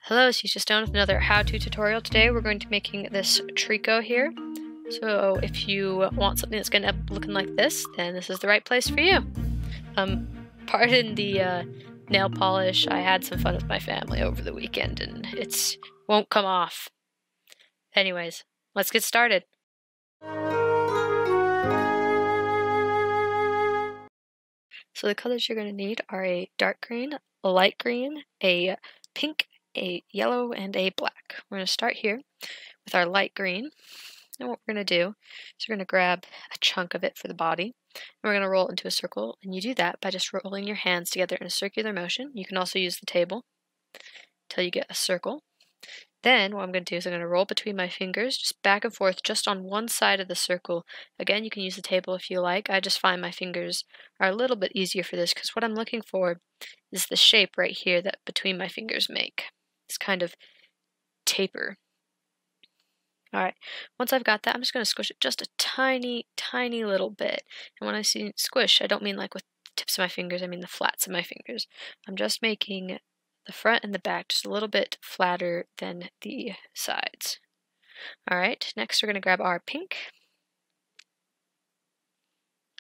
Hello, Cece Stone with another how-to tutorial. Today we're going to be making this Treecko here. So if you want something that's going to end up looking like this, then this is the right place for you. Pardon the nail polish. I had some fun with my family over the weekend and it won't come off. Anyways, let's get started. So the colors you're going to need are a dark green, a light green, a pink, a yellow, and a black. We're going to start here with our light green. And what we're going to do is we're going to grab a chunk of it for the body, and we're going to roll it into a circle, and you do that by just rolling your hands together in a circular motion. You can also use the table until you get a circle. Then what I'm going to do is I'm going to roll between my fingers, just back and forth, just on one side of the circle. Again, you can use the table if you like. I just find my fingers are a little bit easier for this because what I'm looking for is the shape right here that between my fingers make. It's kind of taper. Alright, once I've got that, I'm just going to squish it just a tiny, tiny little bit. And when I say squish, I don't mean like with the tips of my fingers, I mean the flats of my fingers. I'm just making the front and the back just a little bit flatter than the sides. Alright, next we're going to grab our pink.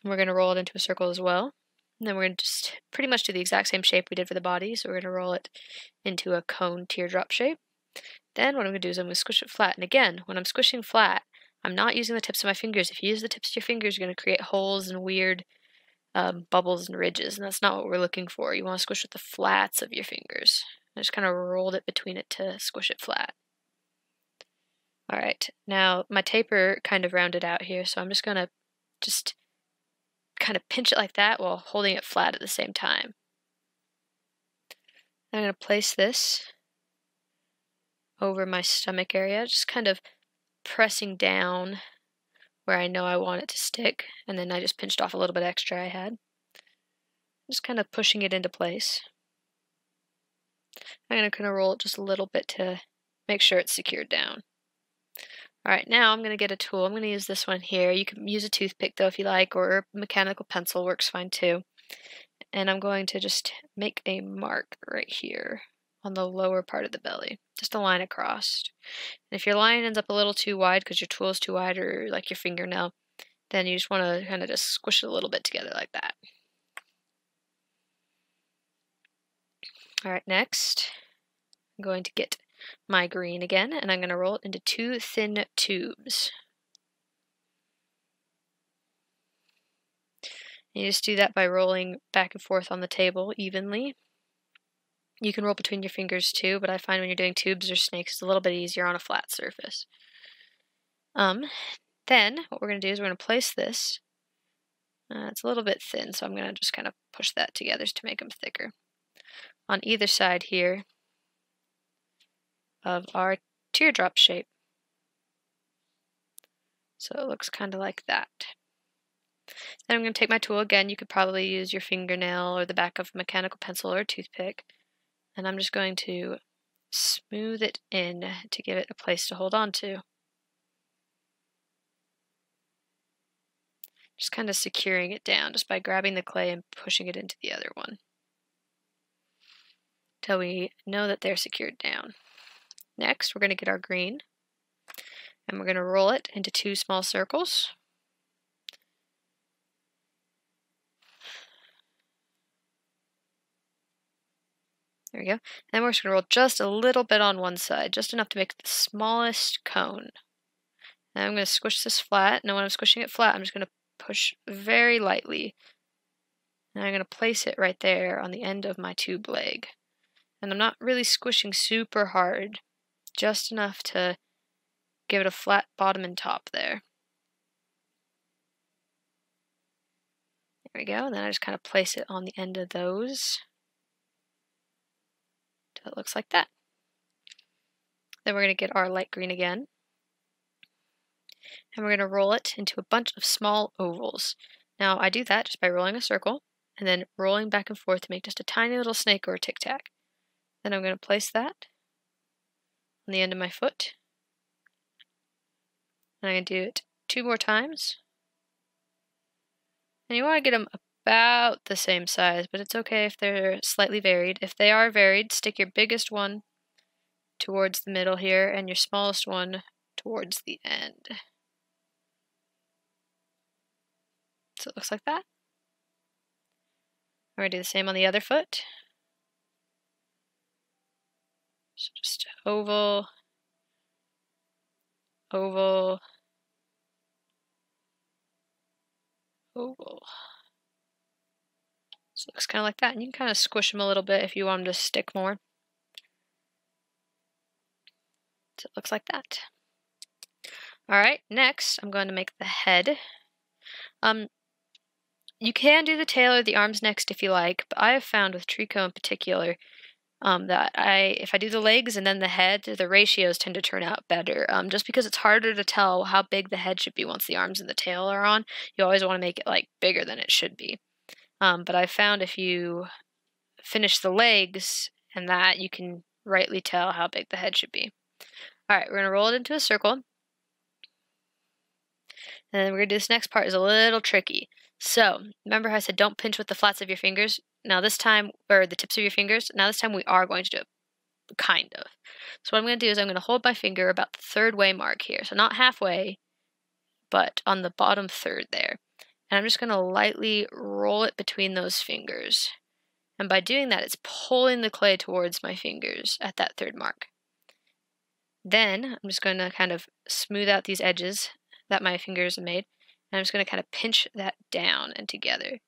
And we're going to roll it into a circle as well. And then we're going to just pretty much do the exact same shape we did for the body. So we're going to roll it into a cone teardrop shape. Then what I'm going to do is I'm going to squish it flat. And again, when I'm squishing flat, I'm not using the tips of my fingers. If you use the tips of your fingers, you're going to create holes and weird bubbles and ridges, and that's not what we're looking for. You want to squish with the flats of your fingers. I just kind of rolled it between it to squish it flat. Alright, now my taper kind of rounded out here, so I'm just going to kind of pinch it like that while holding it flat at the same time. I'm going to place this over my stomach area, just kind of pressing down where I know I want it to stick, and then I just pinched off a little bit extra I had. Just kind of pushing it into place. I'm going to kind of roll it just a little bit to make sure it's secured down. Alright, now I'm going to get a tool. I'm going to use this one here. You can use a toothpick though if you like, or a mechanical pencil works fine too. And I'm going to just make a mark right here on the lower part of the belly, just a line across. And if your line ends up a little too wide because your tool is too wide, or like your fingernail, then you just want to kind of just squish it a little bit together like that. Alright, next I'm going to get my green again, and I'm going to roll it into two thin tubes. And you just do that by rolling back and forth on the table evenly. You can roll between your fingers too, but I find when you're doing tubes or snakes, it's a little bit easier on a flat surface. Then what we're going to do is we're going to place this. It's a little bit thin, so I'm going to just kind of push that together to make them thicker. On either side here of our teardrop shape. So it looks kind of like that. Then I'm going to take my tool again. You could probably use your fingernail or the back of a mechanical pencil or a toothpick. And I'm just going to smooth it in to give it a place to hold on to. Just kind of securing it down just by grabbing the clay and pushing it into the other one. Till we know that they're secured down. Next, we're going to get our green. And we're going to roll it into two small circles. There we go. And then we're just going to roll just a little bit on one side, just enough to make the smallest cone. And I'm going to squish this flat. Now when I'm squishing it flat, I'm just going to push very lightly. And I'm going to place it right there on the end of my tube leg. And I'm not really squishing super hard, just enough to give it a flat bottom and top there. There we go. And then I just kind of place it on the end of those. It looks like that. Then we're going to get our light green again. And we're going to roll it into a bunch of small ovals. Now I do that just by rolling a circle and then rolling back and forth to make just a tiny little snake or a tic-tac. Then I'm going to place that on the end of my foot. And I'm going to do it 2 more times. And you want to get them about the same size, but it's okay if they're slightly varied. If they are varied, stick your biggest one towards the middle here, and your smallest one towards the end. So it looks like that. We're going to do the same on the other foot. So just oval, oval, oval. So it looks kind of like that. And you can kind of squish them a little bit if you want them to stick more. So it looks like that. Alright, next I'm going to make the head. You can do the tail or the arms next if you like, but I have found with Treecko in particular that if I do the legs and then the head, the ratios tend to turn out better. Just because it's harder to tell how big the head should be once the arms and the tail are on. You always want to make it like bigger than it should be. But I found if you finish the legs and that, you can rightly tell how big the head should be. Alright, we're going to roll it into a circle. And then we're going to do this next part is a little tricky. So, remember how I said don't pinch with the flats of your fingers? Now this time, or the tips of your fingers, now this time we are going to do it, kind of. So what I'm going to do is I'm going to hold my finger about the third way mark here. So not halfway, but on the bottom third there. And I'm just going to lightly roll it between those fingers. And by doing that, it's pulling the clay towards my fingers at that third mark. Then I'm just going to kind of smooth out these edges that my fingers have made. And I'm just going to kind of pinch that down and together.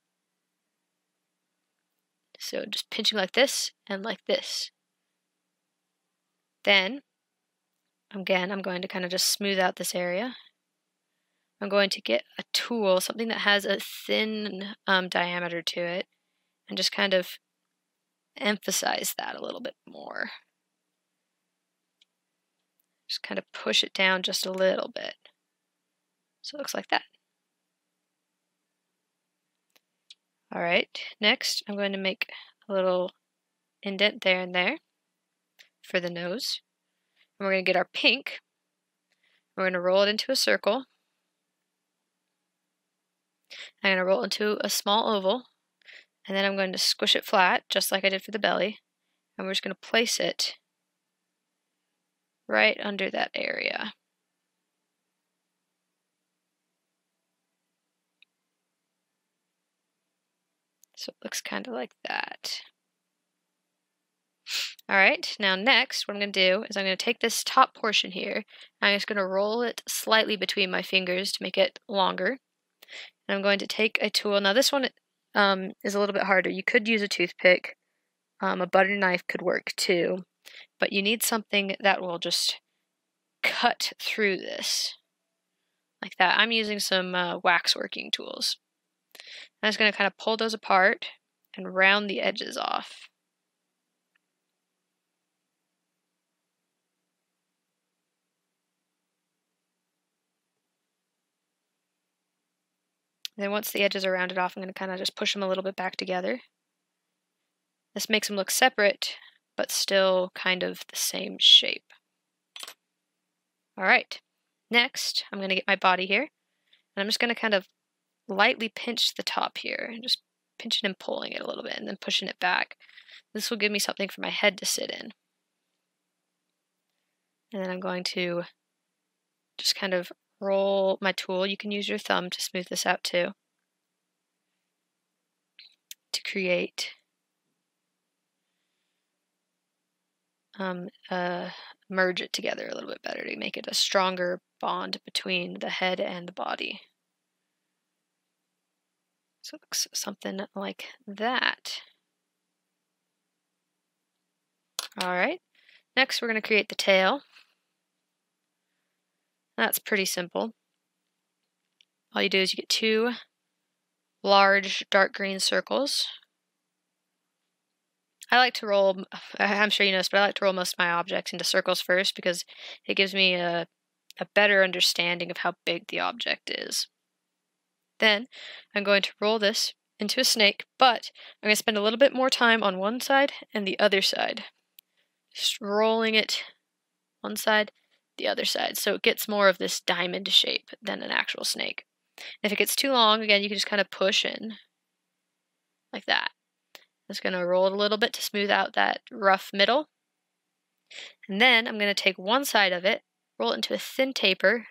So just pinching like this and like this. Then, again, I'm going to kind of just smooth out this area. I'm going to get a tool, something that has a thin diameter to it, and just kind of emphasize that a little bit more. Just kind of push it down just a little bit. So it looks like that. Alright, next I'm going to make a little indent there and there for the nose. And we're going to get our pink. We're going to roll it into a circle. I'm going to roll it into a small oval. And then I'm going to squish it flat, just like I did for the belly. And we're just going to place it right under that area. So it looks kind of like that. Alright, now next what I'm going to do is I'm going to take this top portion here, and I'm just going to roll it slightly between my fingers to make it longer. And I'm going to take a tool. Now this one is a little bit harder. You could use a toothpick. A butter knife could work too. But you need something that will just cut through this. Like that. I'm using some wax working tools. I'm just going to kind of pull those apart and round the edges off. And then once the edges are rounded off, I'm going to kind of just push them a little bit back together. This makes them look separate, but still kind of the same shape. Alright, next I'm going to get my body here, and I'm just going to kind of lightly pinch the top here, and just pinching and pulling it a little bit, and then pushing it back. This will give me something for my head to sit in. And then I'm going to just kind of roll my tool. You can use your thumb to smooth this out too, to create merge it together a little bit better, to make it a stronger bond between the head and the body. So it looks something like that. Alright, next we're going to create the tail. That's pretty simple. All you do is you get two large dark green circles. I like to roll, I'm sure you noticed, but I like to roll most of my objects into circles first because it gives me a better understanding of how big the object is. Then I'm going to roll this into a snake, but I'm going to spend a little bit more time on one side and the other side. Just rolling it one side, the other side, so it gets more of this diamond shape than an actual snake. If it gets too long, again, you can just kind of push in like that. I'm just going to roll it a little bit to smooth out that rough middle. And then I'm going to take one side of it, roll it into a thin taper,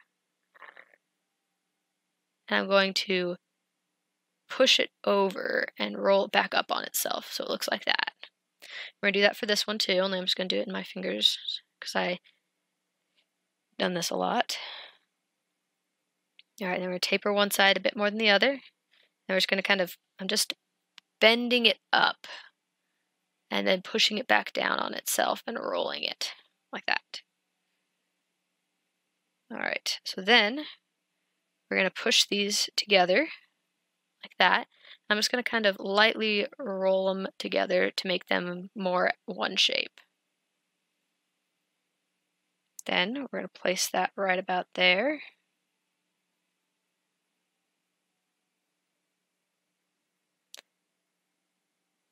and I'm going to push it over and roll it back up on itself so it looks like that. We're going to do that for this one too, only I'm just going to do it in my fingers because I've done this a lot. All right, then we're going to taper one side a bit more than the other. And we're just going to I'm just bending it up and then pushing it back down on itself and rolling it like that. All right, so then we're going to push these together like that. I'm just going to kind of lightly roll them together to make them more one shape. Then we're going to place that right about there.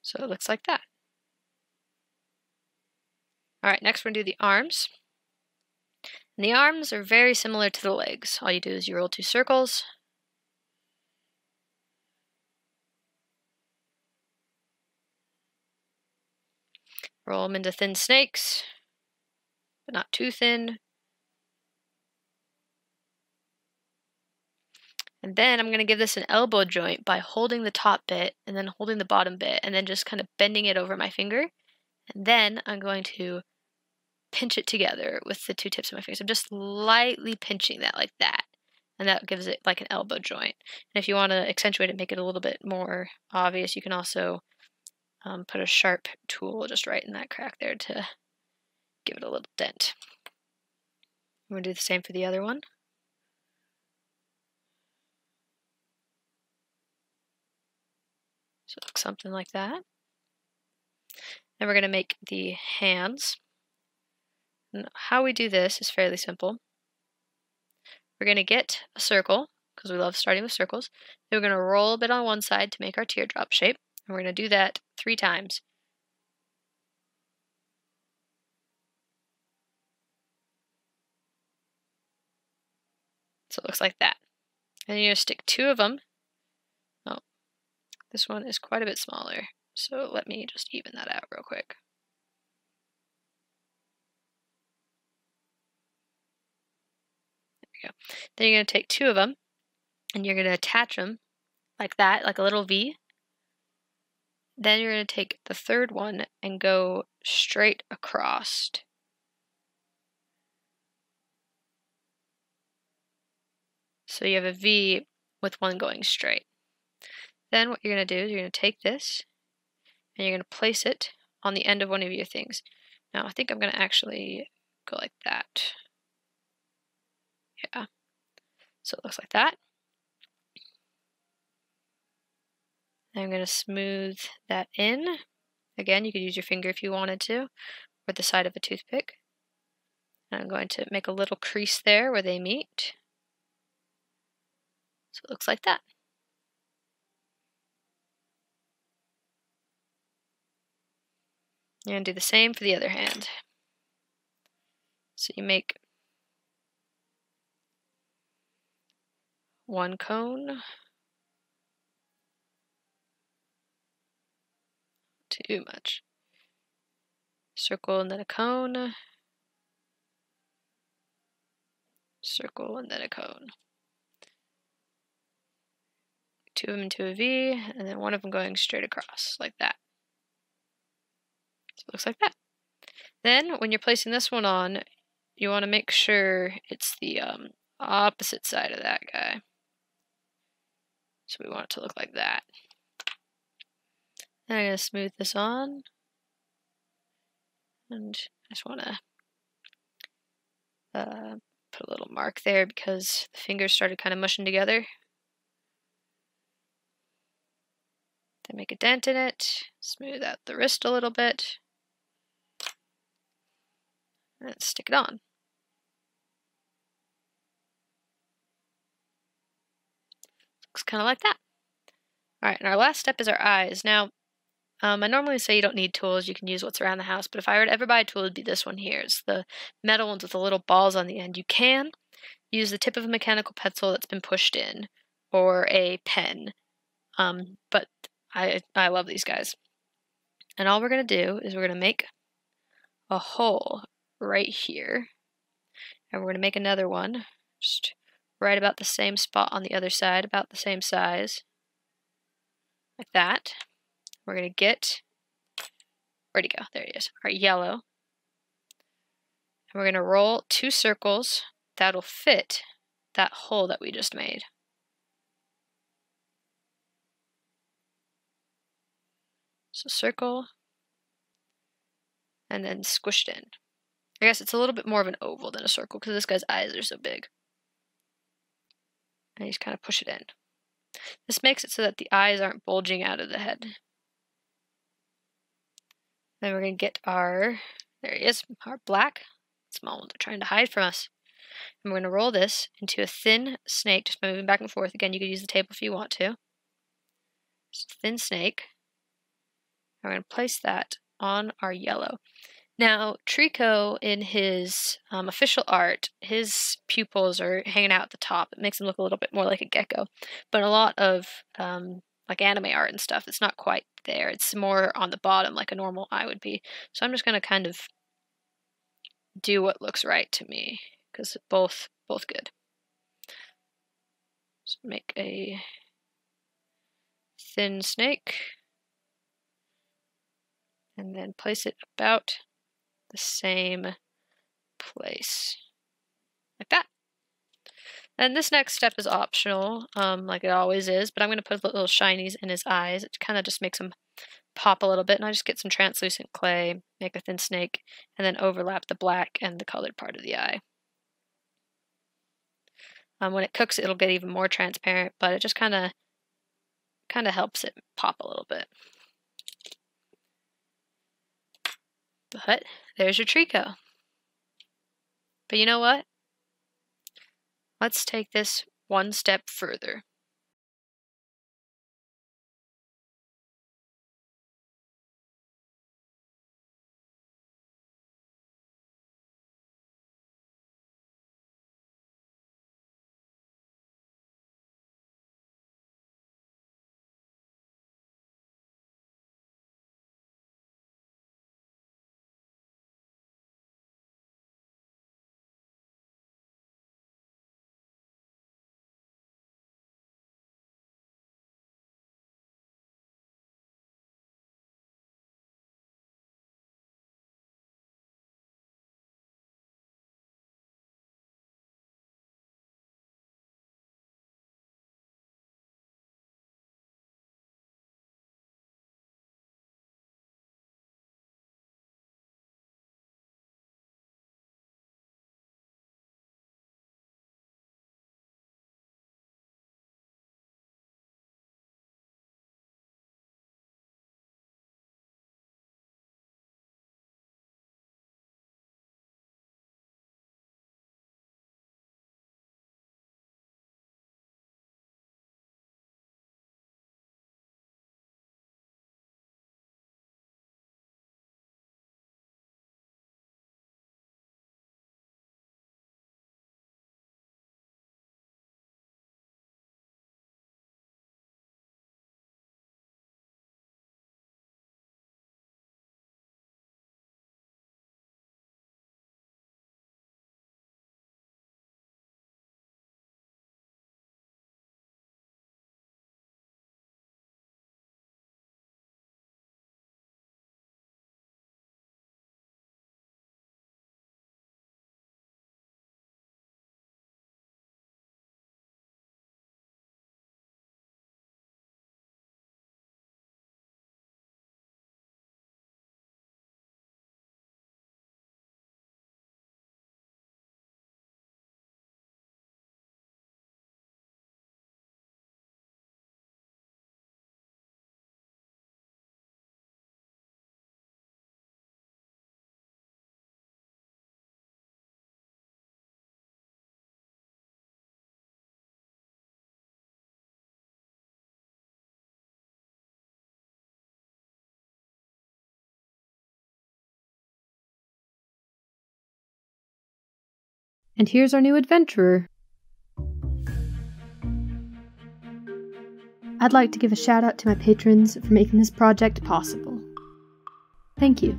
So it looks like that. All right, next we're going to do the arms. And the arms are very similar to the legs. All you do is you roll 2 circles. Roll them into thin snakes, but not too thin. And then I'm going to give this an elbow joint by holding the top bit and then holding the bottom bit and then just kind of bending it over my finger. And then I'm going to pinch it together with the 2 tips of my fingers. I'm just lightly pinching that like that. And that gives it like an elbow joint. And if you want to accentuate it, make it a little bit more obvious, you can also put a sharp tool just right in that crack there to give it a little dent. I'm going to do the same for the other one. So it looks something like that. Then we're going to make the hands. And how we do this is fairly simple. We're going to get a circle, because we love starting with circles. Then we're going to roll a bit on one side to make our teardrop shape. And we're going to do that 3 times. So it looks like that. And you're going to stick 2 of them. Oh, this one is quite a bit smaller. So let me just even that out real quick. There we go. Then you're going to take 2 of them, and you're going to attach them like that, like a little V. Then you're going to take the 3rd one and go straight across. So you have a V with one going straight. Then what you're going to do is you're going to take this and you're going to place it on the end of one of your things. Now I think I'm going to actually go like that. Yeah. So it looks like that. And I'm going to smooth that in. Again, you could use your finger if you wanted to, or the side of a toothpick. And I'm going to make a little crease there where they meet. So it looks like that. You're going to do the same for the other hand. So you make 1 cone. Too much. Circle and then a cone. Circle and then a cone. 2 of them into a V, and then 1 of them going straight across, like that. So it looks like that. Then, when you're placing this one on, you want to make sure it's the opposite side of that guy. So we want it to look like that. Then I'm going to smooth this on. And I just want to put a little mark there because the fingers started kind of mushing together. Then make a dent in it, smooth out the wrist a little bit, and stick it on. Looks kind of like that. Alright, and our last step is our eyes. Now, I normally say you don't need tools, you can use what's around the house, but if I were to ever buy a tool, it would be this one here. It's the metal ones with the little balls on the end. You can use the tip of a mechanical pencil that's been pushed in, or a pen, but I love these guys. And all we're going to do is we're going to make a hole right here. And we're going to make another one, just right about the same spot on the other side, about the same size, like that. We're going to get, where'd he go? There he is, our yellow. And we're going to roll 2 circles that'll fit that hole that we just made. So circle, and then squished in. I guess it's a little bit more of an oval than a circle because this guy's eyes are so big. And you just kind of push it in. This makes it so that the eyes aren't bulging out of the head. Then we're going to get our, there he is, our black small ones are trying to hide from us. And we're going to roll this into a thin snake, just by moving back and forth. Again, you could use the table if you want to. Just a thin snake. And we're going to place that on our yellow. Now, Treecko, in his official art, his pupils are hanging out at the top. It makes him look a little bit more like a gecko. But a lot of like anime art and stuff, it's not quite there. It's more on the bottom, like a normal eye would be. So I'm just going to kind of do what looks right to me, because both good. So make a thin snake, and then place it about the same place, like that. And this next step is optional, like it always is, but I'm going to put little shinies in his eyes. It kind of just makes him pop a little bit, and I just get some translucent clay, make a thin snake, and then overlap the black and the colored part of the eye. When it cooks, it'll get even more transparent, but it just kind of helps it pop a little bit. But there's your Treecko. But you know what? Let's take this one step further. And here's our new adventurer. I'd like to give a shout out to my patrons for making this project possible. Thank you.